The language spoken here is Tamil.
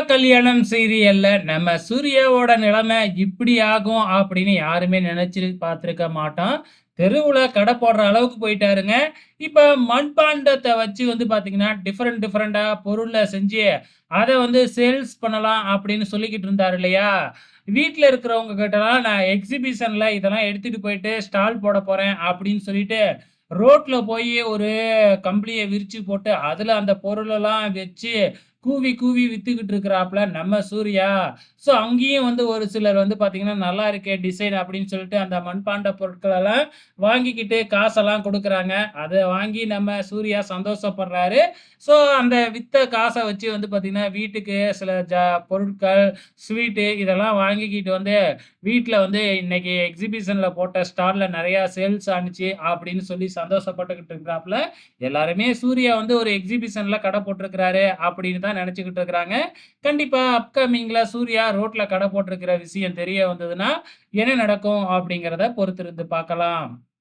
கல்யாணம் சீரியல்ல நம்ம சூர்யாவோட நிலைமை இப்படி ஆகும் அப்படின்னு யாருமே நினைச்சு பார்த்திருக்க மாட்டோம். தெருவுல கடை போடுற அளவுக்கு போயிட்டாருங்க. இப்ப மண்பாண்டத்த வச்சு பார்த்தீங்கன்னா, டிஃபரெண்ட் டிஃபரெண்ட்டா பொருள்ல செஞ்சு, அத சேல்ஸ் பண்ணலாம் அப்படின்னு சொல்லிக்கிட்டு இருந்தாரு இல்லையா? வீட்ல இருக்கிறவங்க கிட்டலாம் நான் எக்ஸிபிஷன்ல இதெல்லாம் எடுத்துட்டு போயிட்டு ஸ்டால் போட போறேன் அப்படின்னு சொல்லிட்டு, ரோட்ல போயி ஒரு கம்பளிய விரிச்சு போட்டு, அதுல அந்த பொருளெல்லாம் வச்சு கூவி கூவி வித்துக்கிட்டு இருக்கிறாப்ல நம்ம சூர்யா. ஸோ அங்கேயும் ஒரு சிலர் பார்த்தீங்கன்னா, "நல்லா இருக்கே டிசைன்" அப்படின்னு சொல்லிட்டு அந்த மண்பாண்ட பொருட்களெல்லாம் வாங்கிக்கிட்டு காசெல்லாம் குடுக்குறாங்க. அத வாங்கி நம்ம சூர்யா சந்தோஷப்படுறாரு. ஸோ அந்த வித்த காச வச்சு பார்த்தீங்கன்னா, வீட்டுக்கு சில பொருட்கள், ஸ்வீட்டு இதெல்லாம் வாங்கிக்கிட்டு வீட்ல "இன்னைக்கு எக்ஸிபிஷன்ல போட்ட ஸ்டால்ல நெறையா சேல்ஸ் ஆனுச்சு" அப்படின்னு சொல்லி சந்தோஷப்பட்டுக்கிட்டு இருக்கிறாப்ல. எல்லாருமே சூர்யா ஒரு எக்ஸிபிஷன்ல கடை போட்டிருக்கிறாரு அப்படின்னு தான் நெனச்சுக்கிட்டு இருக்கிறாங்க. கண்டிப்பா அப்கமிங்ல சூர்யா ரோட்ல கடை போட்டிருக்கிற விஷயம் தெரிய வந்ததுன்னா, என்ன நடக்கும் அப்படிங்கிறத பொறுத்திருந்து பார்க்கலாம்.